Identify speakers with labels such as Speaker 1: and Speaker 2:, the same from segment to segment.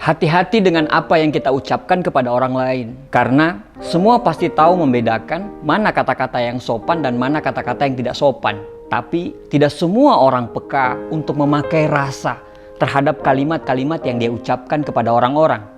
Speaker 1: Hati-hati dengan apa yang kita ucapkan kepada orang lain. Karena semua pasti tahu membedakan mana kata-kata yang sopan dan mana kata-kata yang tidak sopan. Tapi tidak semua orang peka untuk memakai rasa terhadap kalimat-kalimat yang dia ucapkan kepada orang-orang.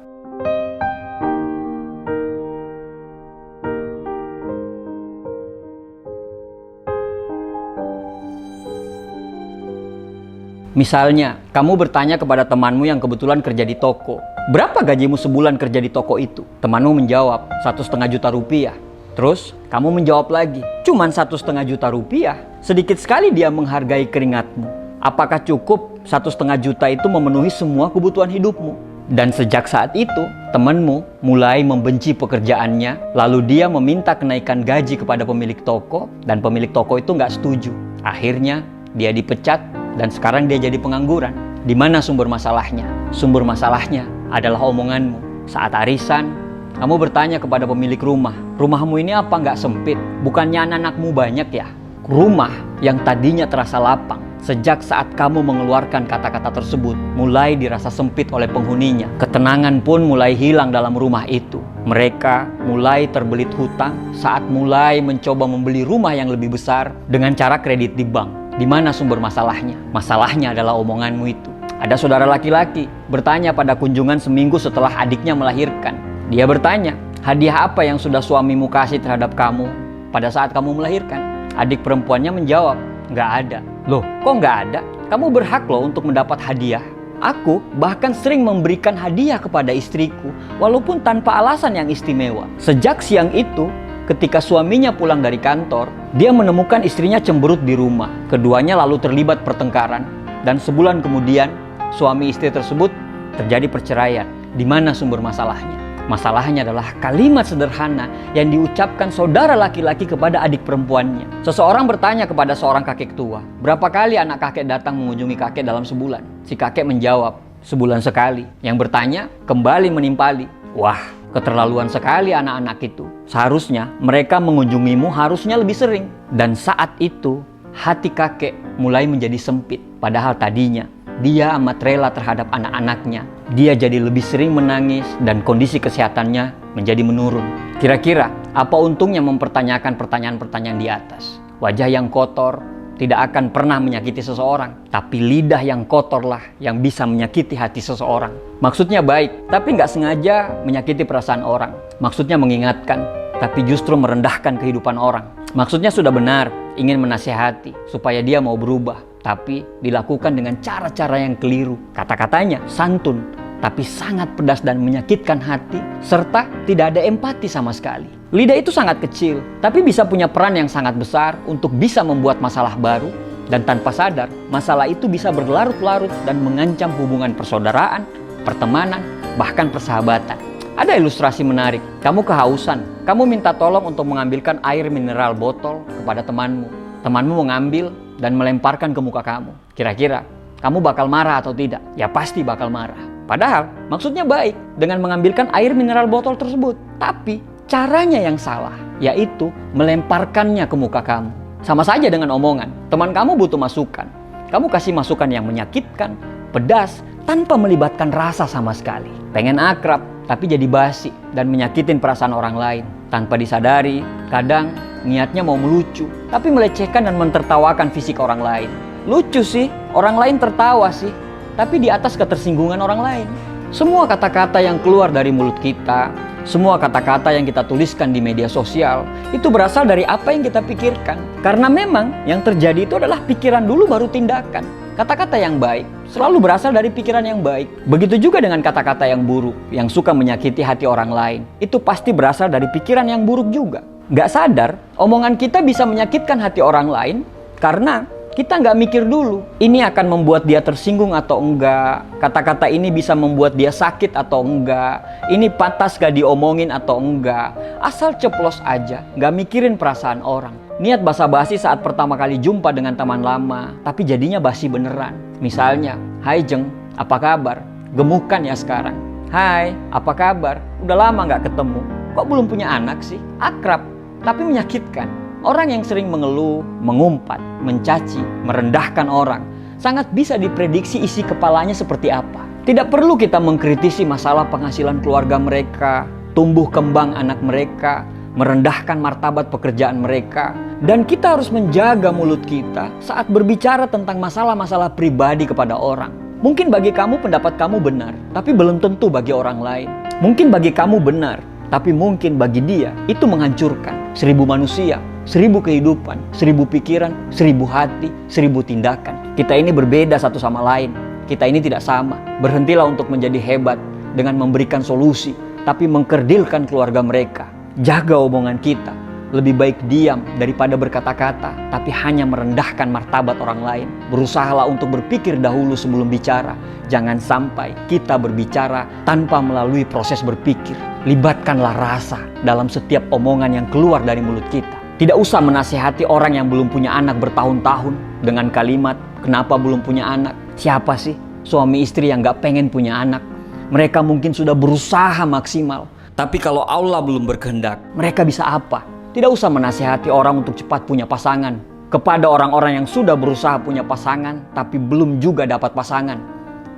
Speaker 1: Misalnya, kamu bertanya kepada temanmu yang kebetulan kerja di toko, berapa gajimu sebulan kerja di toko itu? Temanmu menjawab, 1,5 juta rupiah. Terus, kamu menjawab lagi, cuman 1,5 juta rupiah? Sedikit sekali dia menghargai keringatmu. Apakah cukup 1,5 juta itu memenuhi semua kebutuhan hidupmu? Dan sejak saat itu, temanmu mulai membenci pekerjaannya, lalu dia meminta kenaikan gaji kepada pemilik toko, dan pemilik toko itu nggak setuju. Akhirnya, dia dipecat, dan sekarang dia jadi pengangguran. Di mana sumber masalahnya? Sumber masalahnya adalah omonganmu. Saat arisan, kamu bertanya kepada pemilik rumah, rumahmu ini apa nggak sempit? Bukannya anak-anakmu banyak ya? Rumah yang tadinya terasa lapang, sejak saat kamu mengeluarkan kata-kata tersebut, mulai dirasa sempit oleh penghuninya. Ketenangan pun mulai hilang dalam rumah itu. Mereka mulai terbelit hutang saat mulai mencoba membeli rumah yang lebih besar dengan cara kredit di bank. Di mana sumber masalahnya? Masalahnya adalah omonganmu itu. Ada saudara laki-laki bertanya pada kunjungan seminggu setelah adiknya melahirkan. Dia bertanya, hadiah apa yang sudah suamimu kasih terhadap kamu pada saat kamu melahirkan? Adik perempuannya menjawab, nggak ada. Loh, kok nggak ada? Kamu berhak loh untuk mendapat hadiah. Aku bahkan sering memberikan hadiah kepada istriku, walaupun tanpa alasan yang istimewa. Sejak siang itu, ketika suaminya pulang dari kantor, dia menemukan istrinya cemberut di rumah. Keduanya lalu terlibat pertengkaran, dan sebulan kemudian suami istri tersebut terjadi perceraian. Di mana sumber masalahnya? Masalahnya adalah kalimat sederhana yang diucapkan saudara laki-laki kepada adik perempuannya. Seseorang bertanya kepada seorang kakek tua, berapa kali anak kakek datang mengunjungi kakek dalam sebulan? Si kakek menjawab, sebulan sekali. Yang bertanya kembali menimpali, wah, keterlaluan sekali anak-anak itu. Seharusnya mereka mengunjungimu harusnya lebih sering. Dan saat itu hati kakek mulai menjadi sempit. Padahal tadinya dia amat rela terhadap anak-anaknya. Dia jadi lebih sering menangis dan kondisi kesehatannya menjadi menurun. Kira-kira apa untungnya mempertanyakan pertanyaan-pertanyaan di atas? Wajah yang kotor tidak akan pernah menyakiti seseorang, tapi lidah yang kotorlah yang bisa menyakiti hati seseorang. Maksudnya baik, tapi nggak sengaja menyakiti perasaan orang. Maksudnya mengingatkan, tapi justru merendahkan kehidupan orang. Maksudnya sudah benar, ingin menasihati supaya dia mau berubah, tapi dilakukan dengan cara-cara yang keliru. Kata-katanya santun, tapi sangat pedas dan menyakitkan hati, serta tidak ada empati sama sekali. Lidah itu sangat kecil, tapi bisa punya peran yang sangat besar untuk bisa membuat masalah baru, dan tanpa sadar, masalah itu bisa berlarut-larut dan mengancam hubungan persaudaraan, pertemanan, bahkan persahabatan. Ada ilustrasi menarik, kamu kehausan, kamu minta tolong untuk mengambilkan air mineral botol kepada temanmu. Temanmu mengambil dan melemparkan ke muka kamu. Kira-kira, kamu bakal marah atau tidak? Ya pasti bakal marah. Padahal, maksudnya baik dengan mengambilkan air mineral botol tersebut. Tapi, caranya yang salah, yaitu melemparkannya ke muka kamu. Sama saja dengan omongan, teman kamu butuh masukan. Kamu kasih masukan yang menyakitkan, pedas, tanpa melibatkan rasa sama sekali. Pengen akrab, tapi jadi basi dan menyakitin perasaan orang lain. Tanpa disadari, kadang niatnya mau melucu, tapi melecehkan dan mentertawakan fisik orang lain. Lucu sih, orang lain tertawa sih, tapi di atas ketersinggungan orang lain. Semua kata-kata yang keluar dari mulut kita, semua kata-kata yang kita tuliskan di media sosial, itu berasal dari apa yang kita pikirkan. Karena memang yang terjadi itu adalah pikiran dulu baru tindakan. Kata-kata yang baik selalu berasal dari pikiran yang baik. Begitu juga dengan kata-kata yang buruk, yang suka menyakiti hati orang lain. Itu pasti berasal dari pikiran yang buruk juga. Gak sadar, omongan kita bisa menyakitkan hati orang lain karena kita nggak mikir dulu, ini akan membuat dia tersinggung atau enggak, kata-kata ini bisa membuat dia sakit atau enggak, ini pantas gak diomongin atau enggak. Asal ceplos aja, nggak mikirin perasaan orang. Niat basa-basi saat pertama kali jumpa dengan teman lama, tapi jadinya basi beneran. Misalnya, hai Jeng, apa kabar? Gemukan ya sekarang. Hai, apa kabar? Udah lama nggak ketemu, kok belum punya anak sih? Akrab, tapi menyakitkan. Orang yang sering mengeluh, mengumpat, mencaci, merendahkan orang sangat bisa diprediksi isi kepalanya seperti apa. Tidak perlu kita mengkritisi masalah penghasilan keluarga mereka, tumbuh kembang anak mereka, merendahkan martabat pekerjaan mereka. Dan kita harus menjaga mulut kita saat berbicara tentang masalah-masalah pribadi kepada orang. Mungkin bagi kamu pendapat kamu benar, tapi belum tentu bagi orang lain. Mungkin bagi kamu benar, tapi mungkin bagi dia itu menghancurkan 1000 manusia, 1000 kehidupan, 1000 pikiran, 1000 hati, 1000 tindakan. Kita ini berbeda satu sama lain. Kita ini tidak sama. Berhentilah untuk menjadi hebat dengan memberikan solusi, tapi mengkerdilkan keluarga mereka. Jaga omongan kita. Lebih baik diam daripada berkata-kata, tapi hanya merendahkan martabat orang lain. Berusahalah untuk berpikir dahulu sebelum bicara. Jangan sampai kita berbicara tanpa melalui proses berpikir. Libatkanlah rasa dalam setiap omongan yang keluar dari mulut kita. Tidak usah menasihati orang yang belum punya anak bertahun-tahun dengan kalimat, "Kenapa belum punya anak?" Siapa sih suami istri yang gak pengen punya anak? Mereka mungkin sudah berusaha maksimal, tapi kalau Allah belum berkehendak, mereka bisa apa? Tidak usah menasihati orang untuk cepat punya pasangan. Kepada orang-orang yang sudah berusaha punya pasangan, tapi belum juga dapat pasangan,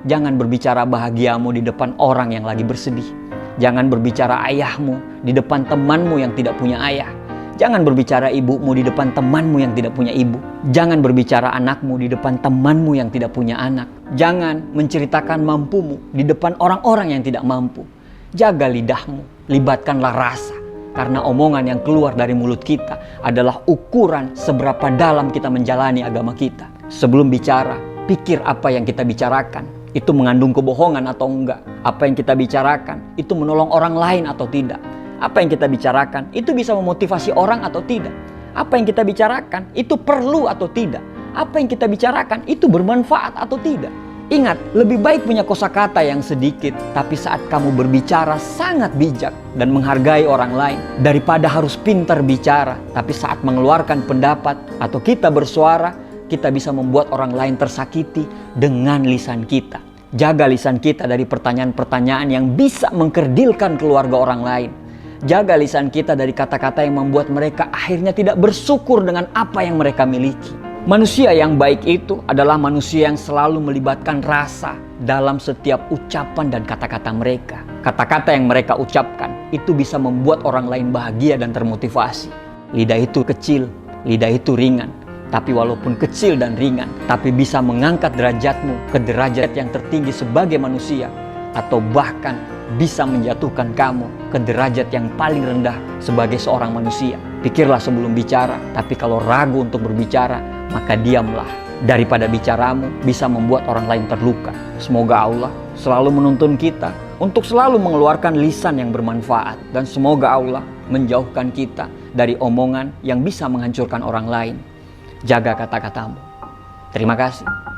Speaker 1: jangan berbicara bahagiamu di depan orang yang lagi bersedih. Jangan berbicara ayahmu di depan temanmu yang tidak punya ayah. Jangan berbicara ibumu di depan temanmu yang tidak punya ibu. Jangan berbicara anakmu di depan temanmu yang tidak punya anak. Jangan menceritakan mampumu di depan orang-orang yang tidak mampu. Jaga lidahmu, libatkanlah rasa. Karena omongan yang keluar dari mulut kita adalah ukuran seberapa dalam kita menjalani agama kita. Sebelum bicara, pikir apa yang kita bicarakan. Itu mengandung kebohongan atau enggak? Apa yang kita bicarakan, itu menolong orang lain atau tidak? Apa yang kita bicarakan, itu bisa memotivasi orang atau tidak? Apa yang kita bicarakan, itu perlu atau tidak? Apa yang kita bicarakan, itu bermanfaat atau tidak? Ingat, lebih baik punya kosakata yang sedikit, tapi saat kamu berbicara sangat bijak dan menghargai orang lain, daripada harus pintar bicara, tapi saat mengeluarkan pendapat atau kita bersuara, kita bisa membuat orang lain tersakiti dengan lisan kita. Jaga lisan kita dari pertanyaan-pertanyaan yang bisa mengkerdilkan keluarga orang lain. Jaga lisan kita dari kata-kata yang membuat mereka akhirnya tidak bersyukur dengan apa yang mereka miliki. Manusia yang baik itu adalah manusia yang selalu melibatkan rasa dalam setiap ucapan dan kata-kata mereka. Kata-kata yang mereka ucapkan itu bisa membuat orang lain bahagia dan termotivasi. Lidah itu kecil, lidah itu ringan. Tapi walaupun kecil dan ringan, tapi bisa mengangkat derajatmu ke derajat yang tertinggi sebagai manusia. Atau bahkan bisa menjatuhkan kamu ke derajat yang paling rendah sebagai seorang manusia. Pikirlah sebelum bicara, tapi kalau ragu untuk berbicara, maka diamlah. Daripada bicaramu bisa membuat orang lain terluka. Semoga Allah selalu menuntun kita untuk selalu mengeluarkan lisan yang bermanfaat. Dan semoga Allah menjauhkan kita dari omongan yang bisa menghancurkan orang lain. Jaga kata-katamu. Terima kasih.